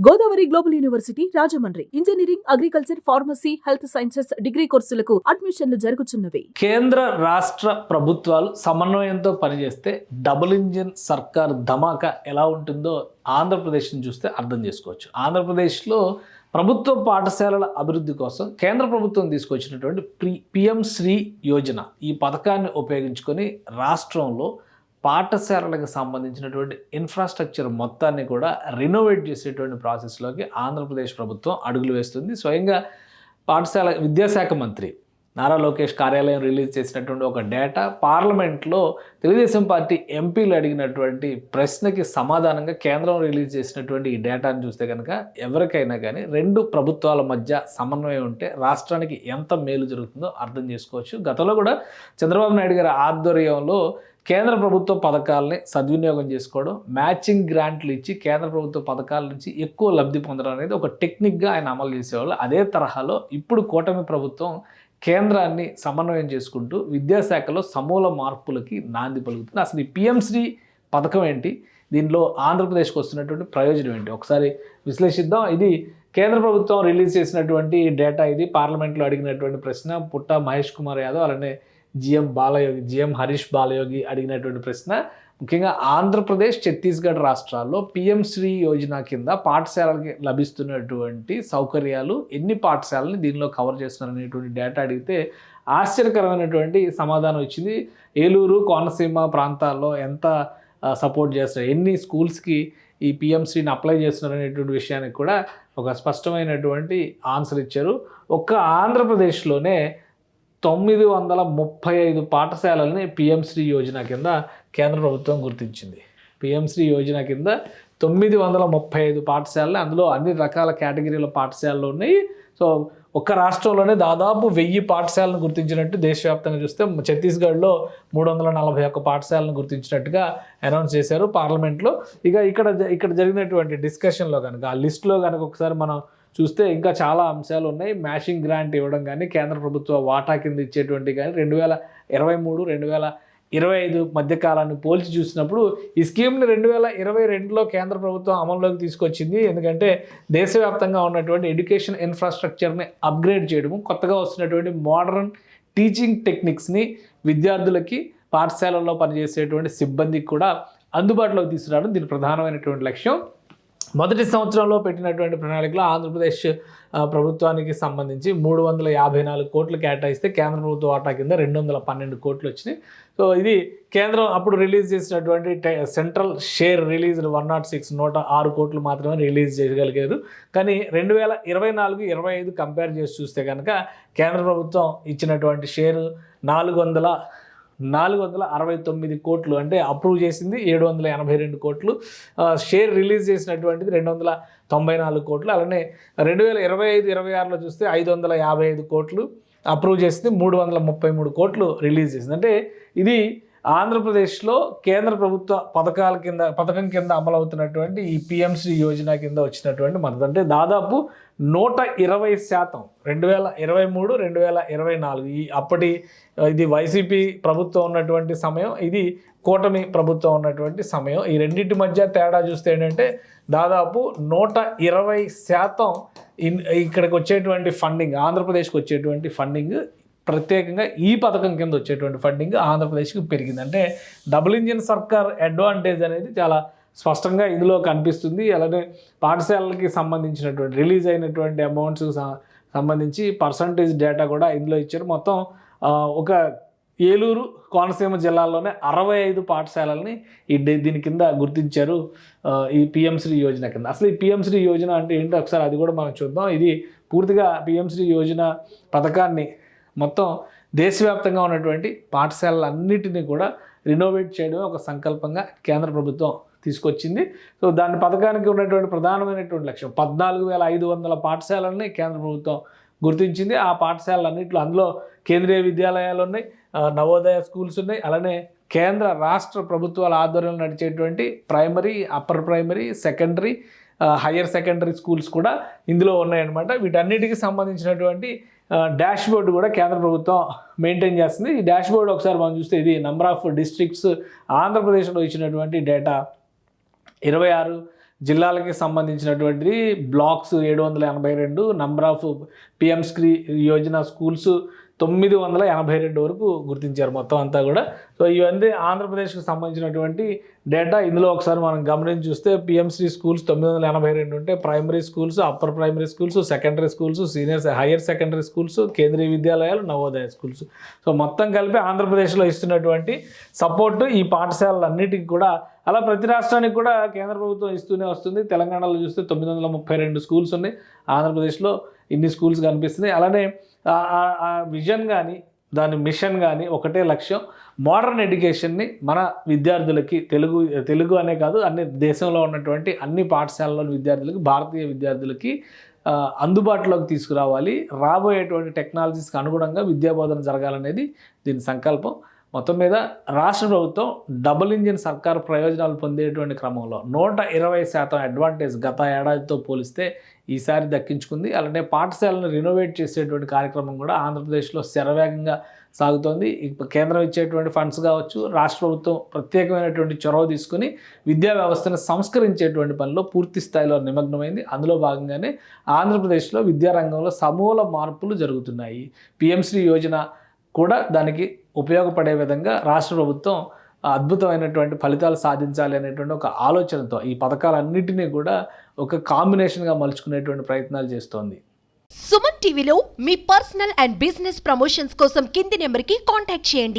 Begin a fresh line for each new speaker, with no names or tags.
Godavari global university Rajahmundry engineering, agriculture, pharmacy, health sciences degree కోర్సులకు అడ్మిషన్లు జరుగుతున్నవి.
కేంద్ర రాష్ట్ర ప్రభుత్వాలు సమన్వయంతో పనిచేస్తే డబుల్ ఇంజిన్ సర్కార్ ధమాకా ఎలా ఉంటుందో ఆంధ్రప్రదేశ్ని చూస్తే అర్థం చేసుకోవచ్చు. ఆంధ్రప్రదేశ్లో ప్రభుత్వ పాఠశాలల అభివృద్ధి కోసం కేంద్ర ప్రభుత్వం తీసుకొచ్చినటువంటి పిఎం శ్రీ యోజన ఈ పథకాన్ని ఉపయోగించుకొని రాష్ట్రంలో పాఠశాలలకు సంబంధించినటువంటి ఇన్ఫ్రాస్ట్రక్చర్ మొత్తాన్ని కూడా రినోవేట్ చేసేటువంటి ప్రాసెస్లోకి ఆంధ్రప్రదేశ్ ప్రభుత్వం అడుగులు వేస్తుంది. స్వయంగా పాఠశాల విద్యాశాఖ మంత్రి నారా లోకేష్ కార్యాలయం రిలీజ్ చేసినటువంటి ఒక డేటా పార్లమెంట్లో తెలుగుదేశం పార్టీ ఎంపీలు అడిగినటువంటి ప్రశ్నకి సమాధానంగా కేంద్రం రిలీజ్ చేసినటువంటి ఈ డేటాను చూస్తే కనుక ఎవరికైనా కానీ రెండు ప్రభుత్వాల మధ్య సమన్వయం ఉంటే రాష్ట్రానికి ఎంత మేలు జరుగుతుందో అర్థం చేసుకోవచ్చు. గతంలో కూడా చంద్రబాబు నాయుడు గారి ఆధ్వర్యంలో కేంద్ర ప్రభుత్వ పథకాలని సద్వినియోగం చేసుకోవడం, మ్యాచింగ్ గ్రాంట్లు ఇచ్చి కేంద్ర ప్రభుత్వ పథకాల నుంచి ఎక్కువ లబ్ధి పొందడం అనేది ఒక టెక్నిక్గా ఆయన అమలు చేసేవాళ్ళు. అదే తరహాలో ఇప్పుడు కూటమి ప్రభుత్వం కేంద్రాన్ని సమన్వయం చేసుకుంటూ విద్యాశాఖలో సమూల మార్పులకి నాంది పలుకుతుంది. అసలు ఈ పిఎం శ్రీ పథకం ఏంటి, దీనిలో ఆంధ్రప్రదేశ్కి వస్తున్నటువంటి ప్రయోజనం ఏంటి ఒకసారి విశ్లేషిద్దాం. ఇది కేంద్ర ప్రభుత్వం రిలీజ్ చేసినటువంటి డేటా. ఇది పార్లమెంట్లో అడిగినటువంటి ప్రశ్న. పుట్ట మహేష్ కుమార్ యాదవ్ అలానే జిఎం హరీష్ బాలయోగి అడిగినటువంటి ప్రశ్న. ముఖ్యంగా ఆంధ్రప్రదేశ్, ఛత్తీస్గఢ్ రాష్ట్రాల్లో పిఎం శ్రీ యోజన కింద పాఠశాలకి లభిస్తున్నటువంటి సౌకర్యాలు ఎన్ని పాఠశాలని దీనిలో కవర్ చేస్తున్నారనేటువంటి డేటా అడిగితే ఆశ్చర్యకరమైనటువంటి సమాధానం ఇచ్చింది. ఏలూరు, కోనసీమ ప్రాంతాల్లో ఎంత సపోర్ట్ చేస్తారు, ఎన్ని స్కూల్స్కి ఈ పిఎం శ్రీని అప్లై చేస్తున్నారు అనేటువంటి విషయానికి కూడా ఒక స్పష్టమైనటువంటి ఆన్సర్ ఇచ్చారు. ఒక్క ఆంధ్రప్రదేశ్లోనే 935 పాఠశాలల్ని పిఎం శ్రీ యోజన కింద కేంద్ర ప్రభుత్వం గుర్తించింది. పిఎం శ్రీ యోజన కింద 935 పాఠశాలలు, అందులో అన్ని రకాల కేటగిరీల పాఠశాలలు ఉన్నాయి. సో ఒక్క రాష్ట్రంలోనే దాదాపు 1000 పాఠశాలను గుర్తించినట్టు దేశవ్యాప్తంగా చూస్తే ఛత్తీస్గఢ్లో 341 పాఠశాలను గుర్తించినట్టుగా అనౌన్స్ చేశారు పార్లమెంట్లో. ఇక్కడ జరిగినటువంటి డిస్కషన్లో కనుక ఆ లిస్టులో కనుక ఒకసారి మనం చూస్తే ఇంకా చాలా అంశాలు ఉన్నాయి. మ్యాచింగ్ గ్రాంట్ ఇవ్వడం కానీ, కేంద్ర ప్రభుత్వ వాటా కింద ఇచ్చేటువంటి కానీ 2023-2025 మధ్యకాలాన్ని పోల్చి చూసినప్పుడు ఈ స్కీమ్ని 2022లో కేంద్ర ప్రభుత్వం అమల్లోకి తీసుకొచ్చింది. ఎందుకంటే దేశవ్యాప్తంగా ఉన్నటువంటి ఎడ్యుకేషన్ ఇన్ఫ్రాస్ట్రక్చర్ని అప్గ్రేడ్ చేయడము, కొత్తగా వస్తున్నటువంటి మోడర్న్ టీచింగ్ టెక్నిక్స్ని విద్యార్థులకి, పాఠశాలల్లో పనిచేసేటువంటి సిబ్బందికి కూడా అందుబాటులోకి తీసుకురావడం దీని ప్రధానమైనటువంటి లక్ష్యం. మొదటి సంవత్సరంలో పెట్టినటువంటి ప్రణాళికలో ఆంధ్రప్రదేశ్ ప్రభుత్వానికి సంబంధించి 354 కోట్లు కేటాయిస్తే కేంద్ర ప్రభుత్వ వాటా కింద 212 కోట్లు వచ్చినాయి. సో ఇది కేంద్రం అప్పుడు రిలీజ్ చేసినటువంటి సెంట్రల్ షేర్ రిలీజ్ 106 కోట్లు మాత్రమే రిలీజ్ చేయగలిగారు. కానీ 2024-25 కంపేర్ చేసి చూస్తే కనుక కేంద్ర ప్రభుత్వం ఇచ్చినటువంటి షేరు 469 కోట్లు, అంటే అప్రూవ్ చేసింది 782 కోట్లు, షేర్ రిలీజ్ చేసినటువంటిది 294 కోట్లు. అలానే 2025-26లో చూస్తే 555 కోట్లు అప్రూవ్ చేసింది, 333 కోట్లు రిలీజ్ చేసింది. అంటే ఇది ఆంధ్రప్రదేశ్లో కేంద్ర ప్రభుత్వ పథకం కింద అమలవుతున్నటువంటి ఈ పిఎం శ్రీ యోజన కింద వచ్చినటువంటి మద్దతు. అంటే దాదాపు 120% 2023-2024 ఇది వైసీపీ ప్రభుత్వం ఉన్నటువంటి సమయం, ఇది కూటమి ప్రభుత్వం ఉన్నటువంటి సమయం. ఈ రెండింటి మధ్య తేడా చూస్తే ఏంటంటే దాదాపు 120% ఇక్కడికి వచ్చేటువంటి ఫండింగ్, ఆంధ్రప్రదేశ్కి వచ్చేటువంటి ఫండింగ్, ప్రత్యేకంగా ఈ పథకం కింద వచ్చేటువంటి ఫండింగ్ ఆంధ్రప్రదేశ్కి పెరిగింది. అంటే డబుల్ ఇంజిన్ సర్కార్ అడ్వాంటేజ్ అనేది చాలా స్పష్టంగా ఇందులో కనిపిస్తుంది. అలానే పాఠశాలలకి సంబంధించినటువంటి రిలీజ్ అయినటువంటి అమౌంట్స్ సంబంధించి పర్సంటేజ్ డేటా కూడా ఇందులో ఇచ్చారు. మొత్తం ఒక ఏలూరు, కోనసీమ జిల్లాల్లోనే 65 పాఠశాలల్ని దీని కింద గుర్తించారు ఈ పిఎం శ్రీ యోజన కింద. అసలు ఈ పిఎం శ్రీ యోజన అంటే ఏంటో ఒకసారి అది కూడా మనం చూద్దాం. ఇది పూర్తిగా పిఎం శ్రీ యోజన పథకాన్ని మొత్తం దేశవ్యాప్తంగా ఉన్నటువంటి పాఠశాలలన్నిటినీ కూడా రినోవేట్ చేయడమే ఒక సంకల్పంగా కేంద్ర ప్రభుత్వం తీసుకొచ్చింది. సో దాని పథకానికి ఉన్నటువంటి ప్రధానమైనటువంటి లక్ష్యం 14,500 పాఠశాలల్ని కేంద్ర ప్రభుత్వం గుర్తించింది. ఆ పాఠశాలలన్నింటిలో అందులో కేంద్రీయ విద్యాలయాలు ఉన్నాయి, నవోదయ స్కూల్స్ ఉన్నాయి, అలానే కేంద్ర రాష్ట్ర ప్రభుత్వాల ఆధ్వర్యంలో నడిచేటువంటి primary, upper primary, secondary, higher secondary schools కూడా ఇందులో ఉన్నాయన్నమాట. వీటన్నిటికీ సంబంధించినటువంటి డాష్ బోర్డు కూడా కేంద్ర ప్రభుత్వం మెయింటైన్ చేస్తుంది. ఈ డాష్ బోర్డు ఒకసారి మనం చూస్తే ఇది నెంబర్ ఆఫ్ డిస్ట్రిక్ట్స్ ఆంధ్రప్రదేశ్లో ఇచ్చినటువంటి డేటా 26 జిల్లాలకి సంబంధించినటువంటి blocks 782, number of PM Shri Yojana schools 982 వరకు గుర్తించారు మొత్తం అంతా కూడా. సో ఇవన్నీ ఆంధ్రప్రదేశ్కి సంబంధించినటువంటి డేటా. ఇందులో ఒకసారి మనం గమనించి చూస్తే పిఎంశ్రీ స్కూల్స్ 982 ఉంటే primary schools, upper primary schools, secondary schools, higher secondary schools, కేంద్రీయ విద్యాలయాలు, నవోదయ స్కూల్స్. సో మొత్తం కలిపి ఆంధ్రప్రదేశ్లో ఇస్తున్నటువంటి సపోర్టు ఈ పాఠశాలలన్నిటికీ కూడా, అలా ప్రతి రాష్ట్రానికి కూడా కేంద్ర ప్రభుత్వం ఇస్తూనే వస్తుంది. తెలంగాణలో చూస్తే 932 స్కూల్స్ ఉన్నాయి, ఆంధ్రప్రదేశ్లో ఇన్ని స్కూల్స్ కనిపిస్తుంది. అలానే ఆ విజన్ కానీ దాని మిషన్ కానీ ఒకటే లక్ష్యం, మోడర్న్ ఎడ్యుకేషన్ని మన విద్యార్థులకి తెలుగు అనే కాదు అన్ని దేశంలో ఉన్నటువంటి అన్ని పాఠశాలలోని విద్యార్థులకి, భారతీయ విద్యార్థులకి అందుబాటులోకి తీసుకురావాలి. రాబోయేటువంటి టెక్నాలజీస్కి అనుగుణంగా విద్యాబోధన జరగాలనేది దీని సంకల్పం. మొత్తం మీద రాష్ట్ర ప్రభుత్వం డబుల్ ఇంజిన్ సర్కార్ ప్రయోజనాలు పొందేటువంటి క్రమంలో 120% అడ్వాంటేజ్ గత ఏడాదితో పోలిస్తే ఈసారి దక్కించుకుంది. అలానే పాఠశాలను రినోవేట్ చేసేటువంటి కార్యక్రమం కూడా ఆంధ్రప్రదేశ్లో శరవేగంగా సాగుతోంది. కేంద్రం ఇచ్చేటువంటి ఫండ్స్ కావచ్చు, రాష్ట్ర ప్రభుత్వం ప్రత్యేకమైనటువంటి చొరవ తీసుకుని విద్యా వ్యవస్థను సంస్కరించేటువంటి పనిలో పూర్తి స్థాయిలో నిమగ్నమైంది. అందులో భాగంగానే ఆంధ్రప్రదేశ్లో విద్యారంగంలో సమూల మార్పులు జరుగుతున్నాయి. పిఎంశ్రీ యోజన కూడా దానికి ఉపయోగపడే విధంగా రాష్ట్ర ప్రభుత్వం అద్భుతమైనటువంటి ఫలితాలు సాధించాలి అనేటువంటి ఒక ఆలోచనతో ఈ పథకాలన్నింటినీ కూడా ఒక కాంబినేషన్గా మలుచుకునేటువంటి ప్రయత్నాలు చేస్తోంది.
సుమన్ టీవీలో మీ పర్సనల్ అండ్ బిజినెస్ ప్రమోషన్స్ కోసం కింది నెంబర్కి కాంటాక్ట్ చేయండి.